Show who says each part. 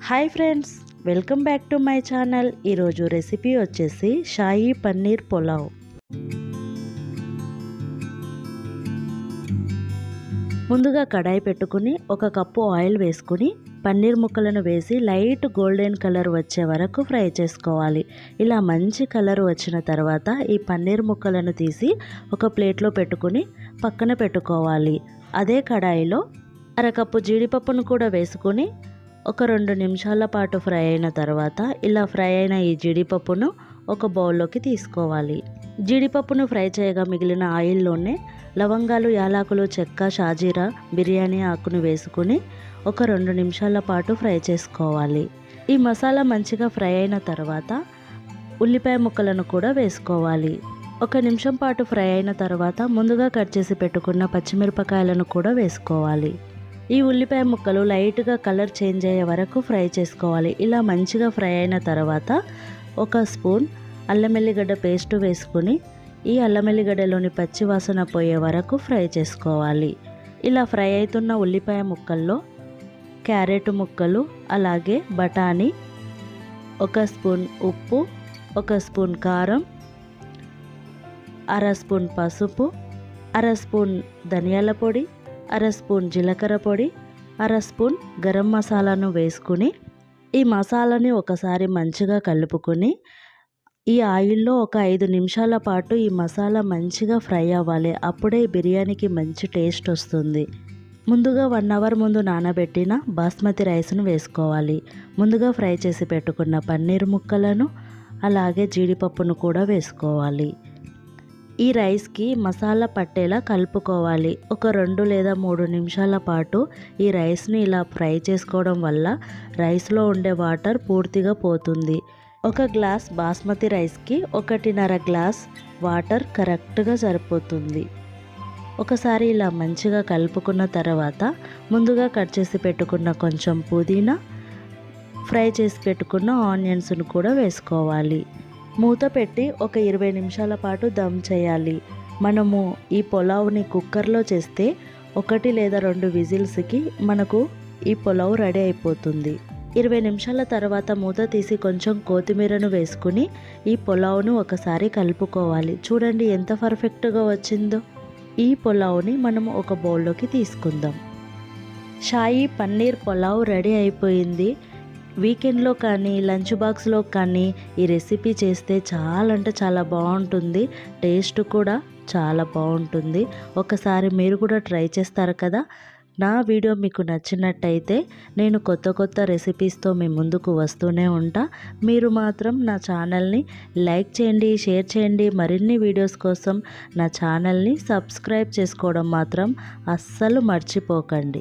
Speaker 1: Hi friends, welcome back to my channel. ఈరోజు recipe వచ్చేసి షాహీ పన్నీర్ పులావ్. ముందుగా కడాయి పెట్టుకుని 1 కప్పు ఆయిల్ వేసుకుని పన్నీర్ ముక్కలను వేసి లైట్ గోల్డెన్ కలర్ వచ్చే వరకు ఫ్రై చేసుకోవాలి. ఇలా మంచి కలర్ వచ్చిన తర్వాత ఈ పన్నీర్ ముక్కలను తీసి ఒక ప్లేట్లో పెట్టుకుని పక్కన పెట్టుకోవాలి. అదే కడాయిలో 1 కప్పు జీడిపప్పును కూడా వేసుకుని ఒక 2 నిమిషాల పాటు ఫ్రై అయిన తర్వాత ఇలా ఫ్రై అయిన ఈ జీడిపప్పును ఒక బౌల్లోకి తీసుకోవాలి. జీడిపప్పును ఫ్రై చేయగా మిగిలిన ఆయిల్లోనే లవంగాలు, యాలకులు, చెక్క, షాజీరా, బిర్యానీ ఆకును వేసుకుని ఒక 2 నిమిషాల పాటు ఫ్రై చేసుకోవాలి. ఈ మసాలా మంచిగా ఫ్రై అయిన తర్వాత ఉల్లిపాయ ముక్కలను కూడా వేసుకోవాలి. 1 నిమిషం పాటు ఫ్రై అయిన తర్వాత ముందుగా కట్ చేసి పెట్టుకున్న పచ్చిమిరపకాయలను కూడా వేసుకోవాలి. ఈ ఉల్లిపాయ ముక్కలు లైట్గా కలర్ చేంజ్ అయ్యే వరకు ఫ్రై చేసుకోవాలి. ఇలా మంచిగా ఫ్రై అయిన తర్వాత 1 స్పూన్ అల్లం ఎల్లిగడ్డ పేస్ట్ వేసుకుని ఈ అల్లం ఎల్లిగడ్డలోని పచ్చి వాసన పోయే వరకు ఫ్రై చేసుకోవాలి. ఇలా ఫ్రై అవుతున్న ఉల్లిపాయ ముక్కల్లో క్యారెట్ ముక్కలు, అలాగే బఠానీ, 1 స్పూన్ ఉప్పు, 1 స్పూన్ కారం, 1/2 స్పూన్ పసుపు, 1/2 స్పూన్ ధనియాల పొడి, 1/2 స్పూన్ జీలకర్ర పొడి, 1/2 స్పూన్ గరం మసాలాను వేసుకుని ఈ మసాలాని ఒకసారి మంచిగా కలుపుకొని ఈ ఆయిల్లో ఒక 5 నిమిషాల పాటు ఈ మసాలా మంచిగా ఫ్రై అవ్వాలి. అప్పుడే బిర్యానీకి మంచి టేస్ట్ వస్తుంది. ముందుగా 1 అవర్ ముందు నానబెట్టిన బాస్మతి రైస్ను వేసుకోవాలి. ముందుగా ఫ్రై చేసి పెట్టుకున్న పన్నీర్ ముక్కలను, అలాగే జీడిపప్పును కూడా వేసుకోవాలి. ఈ రైస్కి మసాలా పట్టేలా కలుపుకోవాలి. ఒక 2 లేదా 3 నిమిషాల పాటు ఈ రైస్ని ఇలా ఫ్రై చేసుకోవడం వల్ల రైస్లో ఉండే వాటర్ పూర్తిగా పోతుంది. 1 గ్లాస్ బాస్మతి రైస్కి 1.5 గ్లాస్ వాటర్ కరెక్ట్గా సరిపోతుంది. ఒకసారి ఇలా మంచిగా కలుపుకున్న తర్వాత ముందుగా కట్ చేసి పెట్టుకున్న కొంచెం పుదీనా, ఫ్రై చేసి పెట్టుకున్న ఆనియన్స్ను కూడా వేసుకోవాలి. మూత పెట్టి ఒక 20 నిమిషాల పాటు దమ్ చేయాలి. మనము ఈ పులావ్ని కుక్కర్లో చేస్తే 1 లేదా 2 విజిల్స్కి మనకు ఈ పులావ్ రెడీ అయిపోతుంది. 20 నిమిషాల తర్వాత మూత తీసి కొంచెం కొత్తిమీరను వేసుకుని ఈ పులావ్ను ఒకసారి కలుపుకోవాలి. చూడండి ఎంత పర్ఫెక్ట్గా వచ్చిందో. ఈ పులావ్ని మనం ఒక బౌల్లోకి తీసుకుందాం. షాహీ పన్నీర్ పులావ్ రెడీ అయిపోయింది. వీకెండ్లో కానీ లంచ్ బాక్స్లో కానీ ఈ రెసిపీ చేస్తే చాలా అంటే చాలా బాగుంటుంది. టేస్ట్ కూడా చాలా బాగుంటుంది. ఒకసారి మీరు కూడా ట్రై చేస్తారు కదా. నా వీడియో మీకు నచ్చినట్టయితే నేను కొత్త రెసిపీస్తో మీ ముందుకు వస్తూనే ఉంటా. మీరు మాత్రం నా ఛానల్ని లైక్ చేయండి, షేర్ చేయండి. మరిన్ని వీడియోస్ కోసం నా ఛానల్ని సబ్స్క్రైబ్ చేసుకోవడం మాత్రం అస్సలు మర్చిపోకండి.